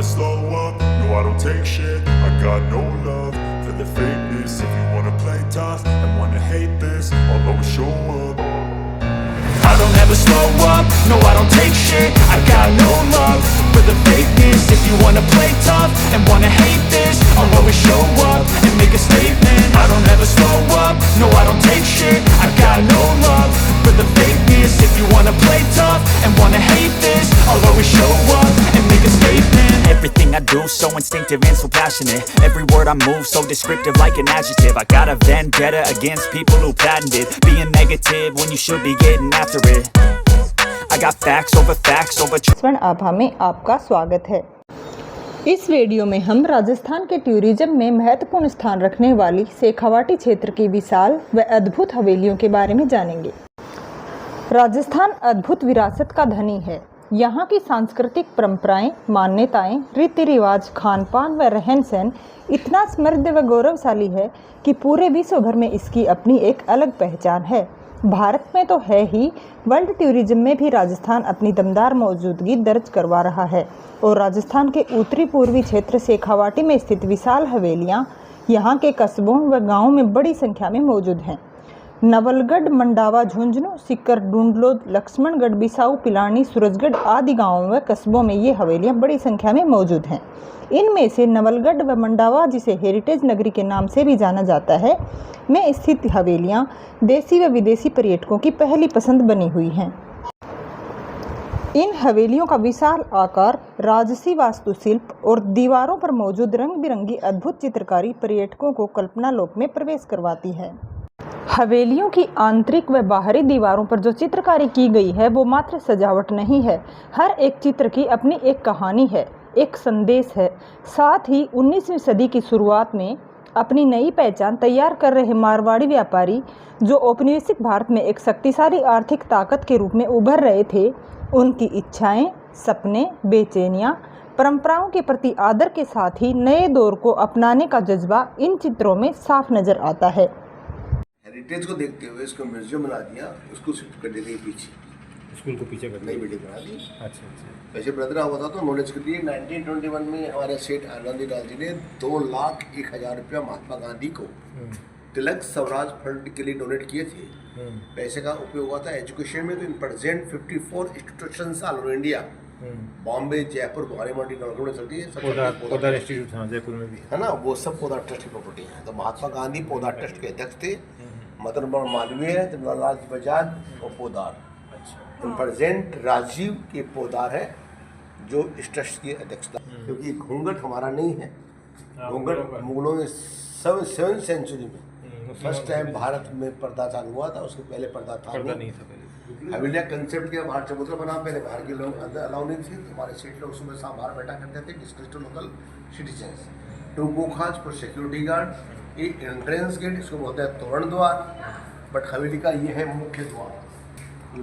slow up, no I don't take shit. I got no love for the fakeness. If you wanna play tough and wanna hate this, I'll always show up. I don't ever slow up, no I don't take shit. I got no love for the fakeness. If you wanna play tough and wanna hate this, I'll always show up and make a statement. I don't ever slow up, no I don't take shit. I got no love for the fakeness. If you wanna play tough and wanna hate this, I'll always show up and make a statement. Everything I do so instinctive and so passionate. Every word I move so descriptive like an adjective. I got a vendetta against people who patented being negative when you should be getting after it. I got facts over स्वर्ण आभा में आपका स्वागत है। इस video में हम राजस्थान के tourism में महत्वपूर्ण स्थान रखने वाली शेखावाटी क्षेत्र की विशाल व अद्भुत हवेलियों के बारे में जानेंगे। राजस्थान अद्भुत विरासत का धनी है। यहाँ की सांस्कृतिक परंपराएं, मान्यताएं, रीति रिवाज, खान पान व रहन सहन इतना समृद्ध व गौरवशाली है कि पूरे विश्व भर में इसकी अपनी एक अलग पहचान है। भारत में तो है ही, वर्ल्ड टूरिज्म में भी राजस्थान अपनी दमदार मौजूदगी दर्ज करवा रहा है। और राजस्थान के उत्तरी पूर्वी क्षेत्र शेखावाटी में स्थित विशाल हवेलियाँ यहाँ के कस्बों व गाँवों में बड़ी संख्या में मौजूद हैं। नवलगढ़, मंडावा, झुंझुनू, सीकर, डूंडलोद, लक्ष्मणगढ़, बिसाऊ, पिलानी, सूरजगढ़ आदि गाँवों व कस्बों में ये हवेलियाँ बड़ी संख्या में मौजूद हैं। इनमें से नवलगढ़ व मंडावा, जिसे हेरिटेज नगरी के नाम से भी जाना जाता है, में स्थित हवेलियाँ देसी व विदेशी पर्यटकों की पहली पसंद बनी हुई हैं। इन हवेलियों का विशाल आकार, राजसी वास्तुशिल्प और दीवारों पर मौजूद रंग बिरंगी अद्भुत चित्रकारी पर्यटकों को कल्पना लोक में प्रवेश करवाती है। हवेलियों की आंतरिक व बाहरी दीवारों पर जो चित्रकारी की गई है वो मात्र सजावट नहीं है। हर एक चित्र की अपनी एक कहानी है, एक संदेश है। साथ ही 19वीं सदी की शुरुआत में अपनी नई पहचान तैयार कर रहे मारवाड़ी व्यापारी, जो औपनिवेशिक भारत में एक शक्तिशाली आर्थिक ताकत के रूप में उभर रहे थे, उनकी इच्छाएं, सपने, बेचैनियाँ, परंपराओं के प्रति आदर के साथ ही नए दौर को अपनाने का जज्बा इन चित्रों में साफ नजर आता है। हेरिटेज को देखते हुए इसको म्यूजियम बना दिया, उसको शिफ्ट कर देते पीछे, स्कूल को पीछे कर नई बिल्डिंग बना दी। अच्छा। वैसे ब्रदर हुआ था तो नॉलेज के लिए 1921 में हमारे सेठ आनंदीलाल जी ने 2,01,000 रुपया महात्मा गांधी को तिलक स्वराज फंड के लिए डोनेट किए थे। पैसे का उपयोग हुआ था एजुकेशन में। तो in present 54 institutions all over India, Bombay, Jaipur, Guwahati, multi knowledge चलती है। पौधा इंस्टीट्यूट हाँ जयपुर में भी है ना, वो सब पौधा ट्रस्ट की प्रॉपर्टी है। तो महात्मा गांधी पौधा ट्रस्ट के अध्यक्ष थे, मदन मोहन मालवीय, लाल बजाज और पोदार। प्रेजेंट राजीव के पोदार है जो इस ट्रस्ट के अध्यक्ष था। क्योंकि घूंघट हमारा नहीं है, घूंघट मुगलों ने 7वीं सेंचुरी में फर्स्ट टाइम भारत में पर्दा चालू हुआ था। उसके पहले पर्दा था नहीं था। हवेलिया कंसेप्ट के बाहर चबूतरा बना, पहले बाहर के लोग अंदर अलाउ नहीं थे। हमारे सेठ लोग सुबह शाम बाहर बैठा करते थे, discuss to local citizens. Two गोखाज फॉर सिक्योरिटी गार्ड। ये एंट्रेंस गेट, इसको बोलते हैं तोरण द्वार। बट हवेली का ये है मुख्य द्वार।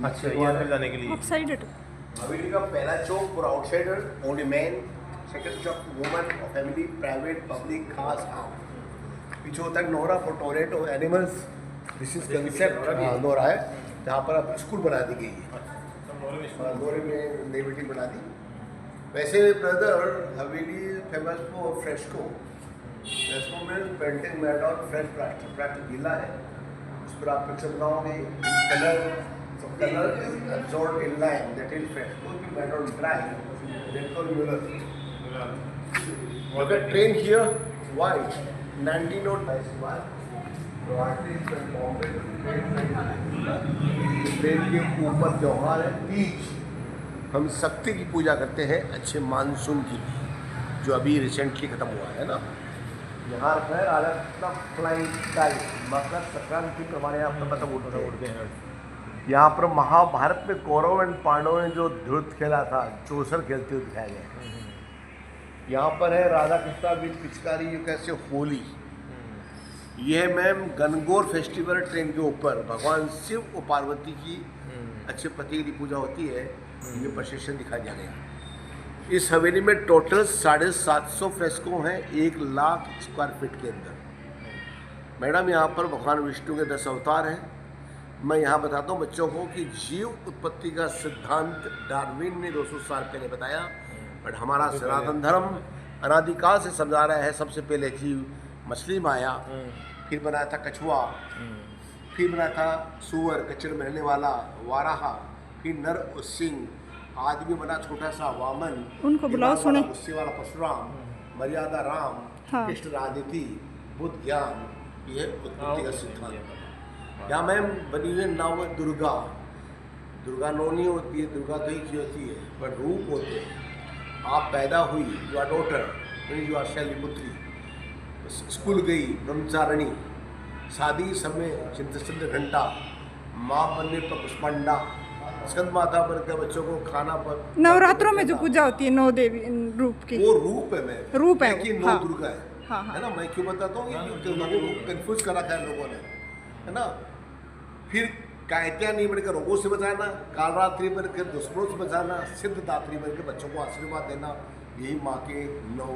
अच्छा, ये अंदर जाने के लिए हवेली का पहला चौक for outsider, only man. Second चौक वुमन और फैमिली, प्राइवेट, पब्लिक, खास आम। पीछे होता है नोरा फॉर टॉयलेट और एनिमल्स। दिस इज कंसेप्ट नोरा है, जहाँ पर अब स्कूल बना दी गई है। नोरे में नई बिल्डिंग बना दी। वैसे brother Haveli famous for fresco. Fresco में painting made on fresh plaster गीला है, उस पर आप पिक्चर बनाओगे। Colour is absorbed in lime, that is fresco made on dry, that called muller. The train here, why? 1905 तो आर्टिस्ट and Bombay ट्रेन के ऊपर त्योहार है तीज। हम शक्ति की पूजा करते हैं अच्छे मानसून की, जो अभी रिसेंटली खत्म हुआ है ना। यहाँ पर अलग फ्लाइंग टाइम मकर संक्रांति प्रमाणे आपको पता उड़ते हैं। यहाँ पर महाभारत में कौरव एंड पांडवों ने जो ध्रुव खेला था, चौसर खेलते हुए दिखाया गया है। यहाँ पर है राधा कृष्णा बीच पिचकारी, कैसे होली। ये है मैम गणगौर फेस्टिवल। ट्रेन के ऊपर भगवान शिव और पार्वती की अच्छे पति की पूजा होती है। ये प्रोसेशन दिखा जा रहा है। इस हवेली में टोटल 750 फ्रेस्को हैं 1 लाख स्क्वायर फीट के अंदर। मैडम यहाँ पर भगवान विष्णु के 10 अवतार हैं। मैं यहाँ बताता हूँ बच्चों को कि जीव उत्पत्ति का सिद्धांत डार्विन ने 200 साल पहले बताया। बट हमारा सनातन धर्म अनादिकाल से समझा रहा है सबसे पहले जीव मछली माया, फिर बनाया था कछुआ, फिर बनाया था सूअर कचरे में रहने वाला वाराहा, फिर नर और सिंह, आदमी बना छोटा सा वामन, उनको बुलाओ सुने, गुस्से वाला परशुराम, मर्यादा राम, हाँ। कृष्ण राजनीति, बुद्ध ज्ञान, ये उत्पत्ति का सिद्धांत। यहाँ मैम बनी हुई नव दुर्गा, दुर्गा नौनी होती है, दुर्गा कई की होती है, बट रूप होते हैं। आप पैदा हुई, you are daughter, you are Shailaputri, school गई ब्रह्मचारिणी, शादी समय चिंतन घंटा, माँ बनने पर पुष्पंडा, स्कंद माता बनकर बच्चों को खाना पर, नवरात्रों में जो पूजा होती है 9 देवी रूप की, वो रूप है। मैं रूप है कि वो, नौ हाँ। दुर्गा है, हाँ, हाँ। है ना। मैं क्यों बताता हूँ कि लोगों को कंफ्यूज कर रखा है लोगों ने, है ना। फिर कायत्या नहीं बनकर रोगों से बचाना, कालरात्रि बनकर दुश्मनों से बचाना, सिद्धदात्री बनकर बच्चों को आशीर्वाद देना, यही माँ के 9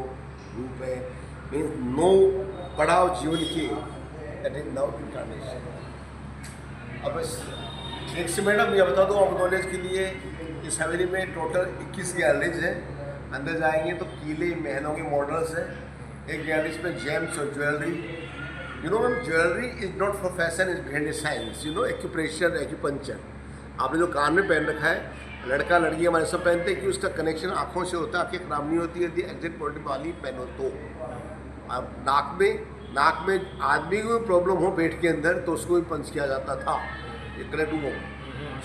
रूप है। मीन्स 9 पड़ाव जीवन के, दैट इज 9 इंcarnation। अब एक से मैडम ये बता दो आप नॉलेज के लिए, इस हवेली में टोटल 21 गैलरीज है। अंदर जाएंगे तो किले महलों के मॉडल्स हैं। एक गैलरीज में जेम्स और jewellery, you know ma'am, jewellery is not for fashion, is behind science, you know. Acupressure, acupuncture, आपने जो कान में पहन रखा है, लड़का लड़की हमारे सब पहनते हैं कि उसका कनेक्शन आँखों से होता है, आँखें खराब नहीं होती है यदि एग्जिट पॉइंट वाली पहनो तो। अब नाक में आदमी को प्रॉब्लम हो पेट के अंदर तो उसको भी पंच किया जाता था, ये करेक्ट हो।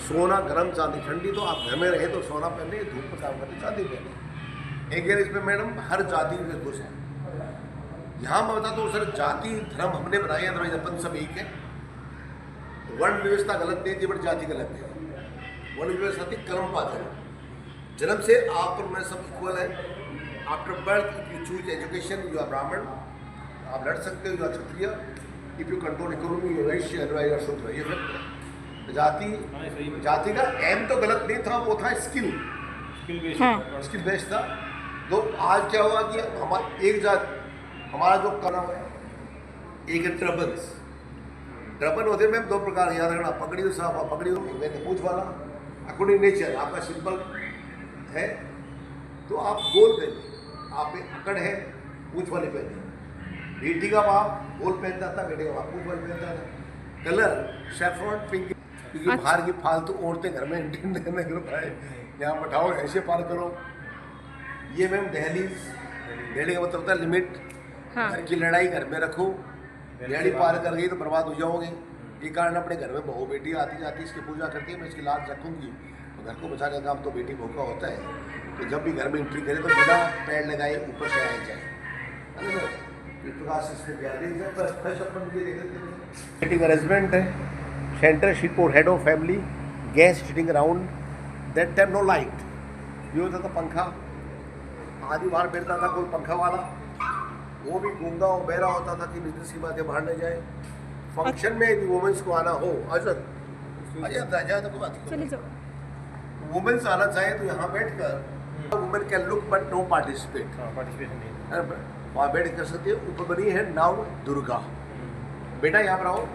सोना गर्म चांदी ठंडी, तो आप घर में रहे तो सोना पहने, धूप में काम करते चांदी पहने। एक गैरेज में मैडम हर जाति में खुश है। यहाँ मैं बताता हूँ सर, जाति धर्म हमने बनाया, अदरवाइज अपन सब एक है। वर्ण व्यवस्था गलत नहीं थी, बट जाति गलत है। वर्ण व्यवस्था थी कर्म पात्र, जन्म से आप और मैं सब इक्वल है। After birth if you choose education you are Brahmin, आप लड़ सकते हो, you are Kshatriya. If you control economy you Vaishya, otherwise you are Shudra. ये सब जाति का एम तो गलत नहीं था, वो था स्किल बेस्ड था। तो आज क्या हुआ कि हमारा एक जात, हमारा जो करना है, एक है ट्रबन होते में 2 प्रकार याद रखना, पकड़ी हो साफ, पकड़ी हो पूछ वाला। अकॉर्डिंग नेचर आपका सिंपल है तो आप गोल पहने, आप में अकड़ है पूछ वाले पहने। बेटी का बाप गोल पहनता था, बेटे का बाप पूछ वाले पहनता था। कलर सैफरन पिंक, क्योंकि बाहर की फालतू औरतें घर में एंट्री नहीं कर पाए, यहाँ बैठाओ ऐसे पार करो। ये मैम दहलीज का मतलब होता है लिमिट। हाँ। घर की लड़ाई घर में रखो, लड़ाई पार कर गई तो बर्बाद हो जाओगे। ये कारण अपने घर में बहू बेटी आती जाती इसकी पूजा करती है, मैं इसकी लाज रखूँगी तो घर को बचाने का काम तो बेटी बहू का होता है। तो जब भी घर में एंट्री करे तो बिना पैर लगाए ऊपर से आया जाए। सिटिंग अरेंजमेंट है, centre seat for head of family, guest sitting around, that time no light. ये होता था पंखा, आदि बाहर बैठता था कोई पंखा वाला, वो भी गूंगा और बहरा होता था कि बिजनेस की बातें बाहर न जाए। फंक्शन में यदि वुमेंस को आना हो, अजर तो कोई बात नहीं, वुमेन्स आना चाहे तो यहाँ बैठ कर women can look but no participate, वहाँ बैठ कर सकती है। ऊपर बनी है नव दुर्गा। बेटा यहाँ पर आओ,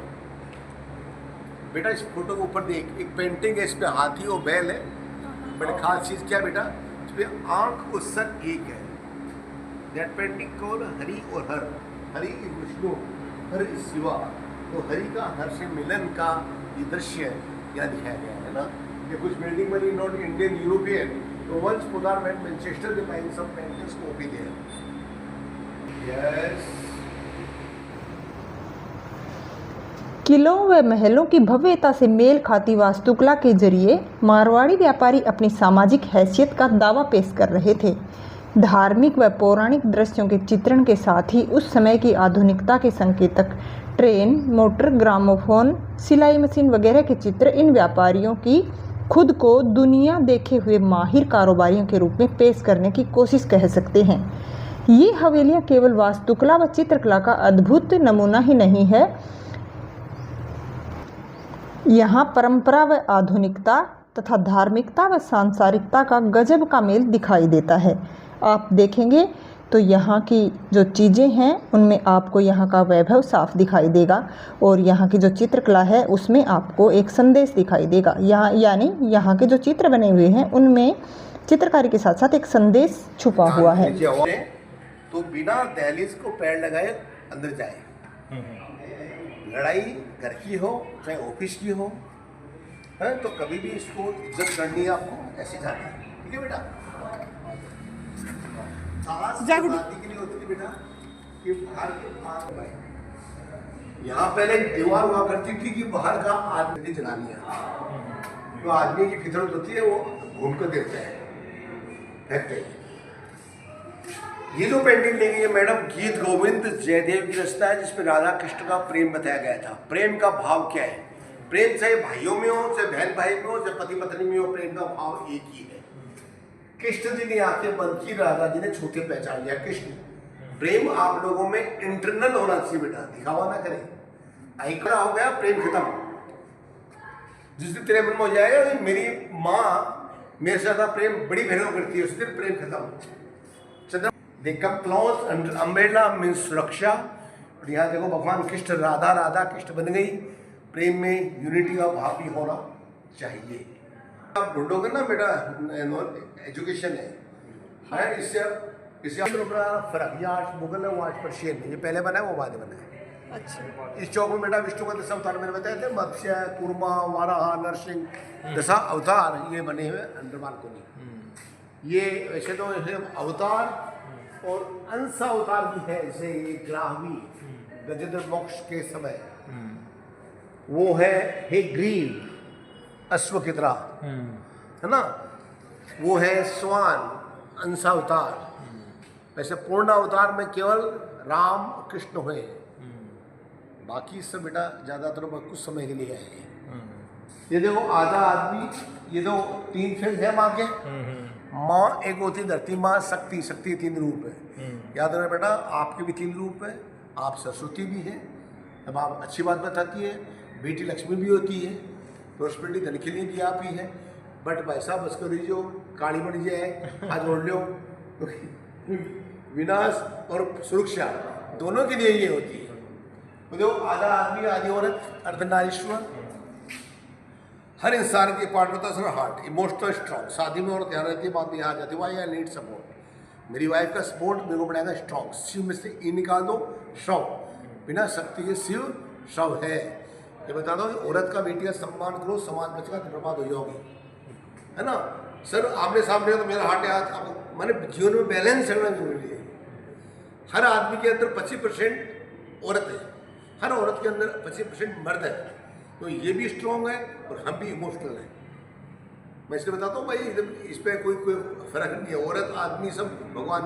बेटा इस फोटो के ऊपर देख, एक पेंटिंग है, इस पे हाथी और बैल है, बट खास चीज़ क्या बेटा, इस पे आँख और सर एक है। दैट पेंटिंग कौन, हरि और हर, हरि इज विष्णु, हर इज शिवा। तो हरि का हर से मिलन का ये दृश्य यहाँ दिखाया गया है ना। ये कुछ बिल्डिंग बनी नॉट इंडियन यूरोपियन, तो वंस पुदार में मैनचेस्टर में find some paintings copy there. Yes, किलों व महलों की भव्यता से मेल खाती वास्तुकला के जरिए मारवाड़ी व्यापारी अपनी सामाजिक हैसियत का दावा पेश कर रहे थे। धार्मिक व पौराणिक दृश्यों के चित्रण के साथ ही उस समय की आधुनिकता के संकेतक ट्रेन, मोटर, ग्रामोफोन, सिलाई मशीन वगैरह के चित्र इन व्यापारियों की खुद को दुनिया देखे हुए माहिर कारोबारियों के रूप में पेश करने की कोशिश कह सकते हैं। ये हवेलियाँ केवल वास्तुकला व चित्रकला का अद्भुत नमूना ही नहीं है, यहाँ परंपरा व आधुनिकता तथा धार्मिकता व सांसारिकता का गजब का मेल दिखाई देता है। आप देखेंगे तो यहाँ की जो चीज़ें हैं उनमें आपको यहाँ का वैभव साफ दिखाई देगा और यहाँ की जो चित्रकला है उसमें आपको एक संदेश दिखाई देगा। यहाँ यानी यहाँ के जो चित्र बने हुए हैं उनमें चित्रकारी के साथ साथ एक संदेश छुपा हुआ है। नीचे और है, तो बिना दहलीज को पैर लगाए अंदर जाए। लड़ाई घर की हो चाहे ऑफिस की हो, है तो कभी भी इसको इज्जत करनी है, आपको ऐसे जाना है। ठीक है बेटा, शादी के लिए होती थी बेटा कि बाहर के पास में यहाँ पहले एक दीवार हुआ करती थी कि बाहर का आदमी जलानी है, तो आदमी की फितरत होती है वो घूम कर देखते हैं, फेंकते हैं। ये जो पेंटिंग लेंगे ये मैडम गीत गोविंद जयदेव की रचना है, जिसमें राधा कृष्ण का प्रेम बताया गया था। प्रेम का भाव क्या है? प्रेम चाहे भाइयों में हो, चाहे बहन भाई में हो, चाहे पति पत्नी में हो, प्रेम का भाव एक ही है। कृष्ण जी ने आंखें बंद की, राधा जी ने छूते पहचान लिया कृष्ण। प्रेम आप लोगों में इंटरनल होना चाहिए बेटा, दिखावा ना करें। आइकड़ा हो गया, प्रेम खत्म। जिस दिन तेरे मन में हो जाएगा कि मेरी माँ मेरे से ज्यादा प्रेम बड़ी बहनों करती है, उस दिन प्रेम खत्म। Chandra they come close under umbrella means सुरक्षा। और यहाँ देखो भगवान कृष्ण राधा राधा कृष्ण बन गई। प्रेम में यूनिटी का भाव भी होना चाहिए। आप ढूंढोगे ना बेटा, एजुकेशन है इससे फर्क। ये आज मुगल है, वो आज पर्शियन है। ये पहले बना है, वो बाद में बना है। अच्छा, इस चौक में बेटा विष्णु का दशा अवतार मैंने बताए थे, मत्स्य कूर्मा वाराह नरसिंह दशा अवतार ये बने हुए अंडर बालकोनी। ये वैसे तो अवतार और अंश अवतार भी है, जैसे ये ग्राहवी गजेंद्र मोक्ष के समय वो है हे ग्रीव अश्व की तरह, है ना, वो है स्वान अंशावतार। वैसे पूर्ण अवतार में केवल राम कृष्ण हुए, बाकी सब बेटा ज्यादातर कुछ समय के लिए आए। ये देखो आधा आदमी, ये दो तीन फेज है माँ के। माँ एक होती धरती माँ, शक्ति, शक्ति तीन रूप है। याद रखना बेटा, आपके भी तीन रूप है, आप सरस्वती भी है। अब आप अच्छी बात बताती है, बेटी लक्ष्मी भी होती है, प्रोस्पेरिटी धन के लिए भी आप ही है। बट भाई साहब बस कर दीजिए, काली बन जाए आज ओढ़ लो, विनाश और सुरक्षा दोनों के लिए ये होती है। तो देखो आधा आदमी आधी औरत, अर्धनारीश्वर। हर इंसान की पार्ट होता है सर हार्ट, इमोशनल स्ट्रॉन्ग। शादी में औरत ध्यान रहती है, बाद में यहाँ जाती है, वाई आई नीड सपोर्ट। मेरी वाइफ का सपोर्ट मेरे को बनाएगा स्ट्रॉन्ग। शिव में से ई निकाल दो, शव। बिना शक्ति के शिव शव है। ये बता दो कि औरत का बेटी का सम्मान करो, समाज बचेगा तो बर्बाद हो जाओगी, है ना। सर आमने सामने तो मेरा हार्ट याद, मैंने जीवन में बैलेंस रखना जरूरी है। हर आदमी के अंदर 25% औरत है, हर औरत के अंदर 25% मर्द है। तो ये भी स्ट्रॉन्ग है और हम भी इमोशनल हैं। मैं इसलिए बताता हूँ भाई, एकदम इस पर कोई फर्क नहीं है। औरत आदमी सब भगवान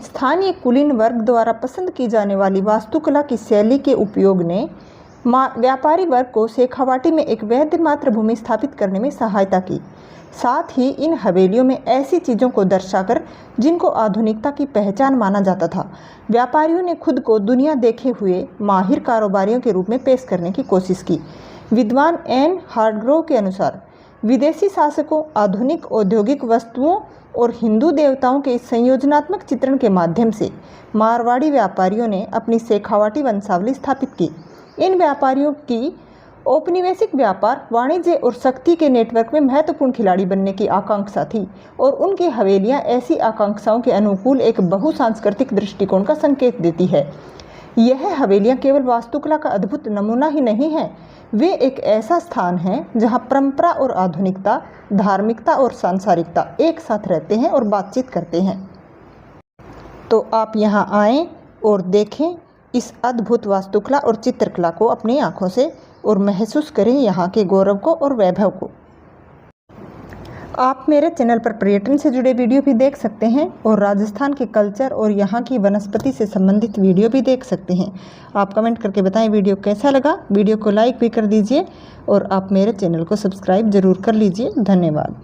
स्थानीय कुलीन वर्ग द्वारा पसंद की जाने वाली वास्तुकला की शैली के उपयोग ने व्यापारी वर्ग को शेखावाटी में एक वैध मातृभूमि स्थापित करने में सहायता की। साथ ही इन हवेलियों में ऐसी चीज़ों को दर्शाकर जिनको आधुनिकता की पहचान माना जाता था, व्यापारियों ने खुद को दुनिया देखे हुए माहिर कारोबारियों के रूप में पेश करने की कोशिश की। विद्वान एन हार्डग्रोव के अनुसार विदेशी शासकों, आधुनिक औद्योगिक वस्तुओं और हिंदू देवताओं के संयोजनात्मक चित्रण के माध्यम से मारवाड़ी व्यापारियों ने अपनी शेखावाटी वंशावली स्थापित की। इन व्यापारियों की औपनिवेशिक व्यापार, वाणिज्य और शक्ति के नेटवर्क में महत्वपूर्ण खिलाड़ी बनने की आकांक्षा थी और उनकी हवेलियां ऐसी आकांक्षाओं के अनुकूल एक बहुसांस्कृतिक दृष्टिकोण का संकेत देती है। यह हवेलियां केवल वास्तुकला का अद्भुत नमूना ही नहीं है, वे एक ऐसा स्थान है जहां परंपरा और आधुनिकता, धार्मिकता और सांसारिकता एक साथ रहते हैं और बातचीत करते हैं। तो आप यहां आएँ और देखें इस अद्भुत वास्तुकला और चित्रकला को अपनी आँखों से और महसूस करें यहाँ के गौरव को और वैभव को। आप मेरे चैनल पर पर्यटन से जुड़े वीडियो भी देख सकते हैं और राजस्थान के कल्चर और यहाँ की वनस्पति से संबंधित वीडियो भी देख सकते हैं। आप कमेंट करके बताएं वीडियो कैसा लगा। वीडियो को लाइक भी कर दीजिए और आप मेरे चैनल को सब्सक्राइब ज़रूर कर लीजिए। धन्यवाद।